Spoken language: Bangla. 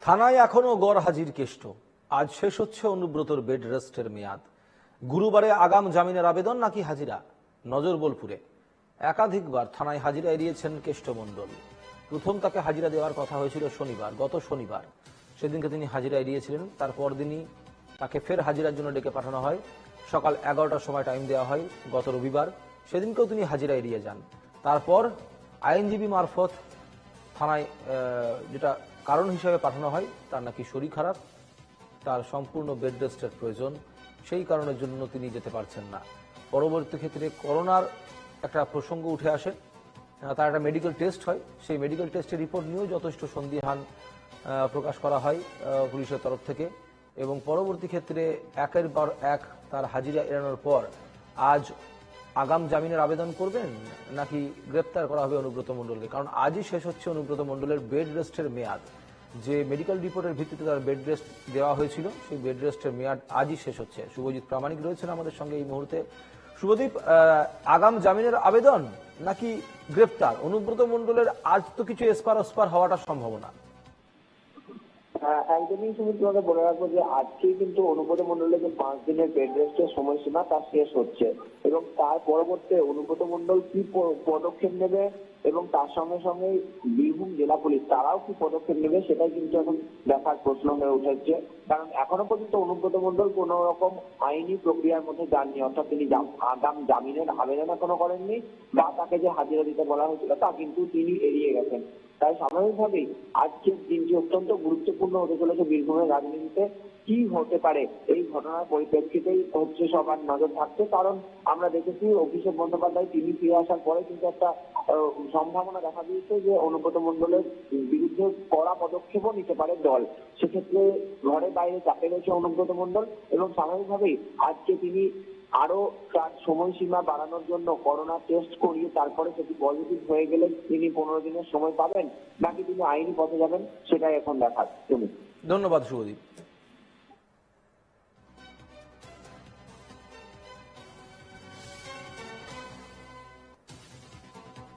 থানায় এখনো গড় হাজির কেষ্ট। আজ শেষ হচ্ছে অনুব্রতর বেড রেস্টের মেয়াদ। গুরুবারে আগাম জামিনের আবেদন নাকি হাজিরা? নজর বোলপুরে একাধিকবার থানায় হাজিরা এড়িয়েছেন কেষ্ট মণ্ডল। প্রথম তাকে হাজিরা দেওয়ার কথা হয়েছিল গত শনিবার। সেদিনকে তিনি হাজিরা এড়িয়েছিলেন। তারপর দিনই তাকে ফের হাজিরার জন্য ডেকে পাঠানো হয়। সকাল 11টার সময় টাইম দেওয়া হয় গত রবিবার। সেদিনকেও তিনি হাজিরা এড়িয়ে যান। তারপর আইনজীবী মারফত থানায় যেটা কারণ হিসেবে পাঠানো হয়, তার নাকি শরীর খারাপ, তার সম্পূর্ণ বেড রেস্টের প্রয়োজন, সেই কারণের জন্য তিনি যেতে পারছেন না। পরবর্তী ক্ষেত্রে করোনার একটা প্রসঙ্গ উঠে আসে, তার একটা মেডিকেল টেস্ট হয়। সেই মেডিকেল টেস্টের রিপোর্ট নিয়েও যথেষ্ট সন্দিহান প্রকাশ করা হয় পুলিশের তরফ থেকে। এবং পরবর্তী ক্ষেত্রে একের পর এক তার হাজিরা এড়ানোর পর আজ আগাম জামিনের আবেদন করবেন নাকি গ্রেপ্তার করা হবে অনুব্রত মণ্ডলকে। কারণ আজই শেষ হচ্ছে অনুব্রত মণ্ডলের বেড রেস্টের মেয়াদ। যে মেডিকেল রিপোর্টের ভিত্তিতে তার বেড রেস্ট দেওয়া হয়েছিল, সেই বেড রেস্টের মেয়াদ আজই শেষ হচ্ছে। শুভজিৎ প্রামাণিক রয়েছেন আমাদের সঙ্গে এই মুহূর্তে। শুভদীপ, আগাম জামিনের আবেদন নাকি গ্রেপ্তার? অনুব্রত মণ্ডলের আজ তো কিছু এসপার ওসপার হওয়াটা সম্ভাবনা। একদমই তোমাকে বলে রাখবো যে আজকেই কিন্তু অনুব্রত মণ্ডলের যে 5 দিনের বেড রেস্টের সময়সীমা তা শেষ হচ্ছে এবং তার পরবর্তী অনুব্রত মণ্ডল কি পদক্ষেপ নেবে এবং তার সঙ্গে সঙ্গে বীরভূম জেলা পুলিশ তারাও কি পদক্ষেপ নেবে সেটাই কিন্তু এখন দেখার প্রশ্ন হয়ে উঠেছে। কারণ এখনো পর্যন্ত অনুব্রত মণ্ডল কোন রকম আইনি প্রক্রিয়ার মধ্যে যাননি, অর্থাৎ তিনি আগাম জামিনের আবেদন এখনো করেননি বা তাকে যে হাজিরা দিতে বলা হয়েছিল তা কিন্তু তিনি এড়িয়ে গেছেন। তাই স্বাভাবিকভাবেই আজকের দিনটি অত্যন্ত গুরুত্বপূর্ণ হতে চলেছে বীরভূমের রাজনীতিতে। কি হতে পারে এই ঘটনার পরিপ্রেক্ষিতেই হচ্ছে সবার নজর থাকছে। কারণ আমরা দেখেছি অভিষেক বন্দ্যোপাধ্যায় তিনি ফিরে আসার পরে কিন্তু একটা সম্ভাবনা দেখা দিয়েছে যে অনুব্রত মণ্ডলের বিরুদ্ধে কড়া পদক্ষেপও নিতে পারে দল। সেক্ষেত্রে ঘরে বাইরে চাপে রয়েছে অনুব্রত মণ্ডল এবং স্বাভাবিকভাবেই আজকে তিনি আরো তার সময়সীমা বাড়ানোর জন্য করোনা টেস্ট করিয়ে তারপরে সেটি পজিটিভ হয়ে গেলে তিনি 15 দিনের সময় পাবেন নাকি তিনি আইনি পথে যাবেন সেটাই এখন দেখার। ধন্যবাদ শুভদীপ।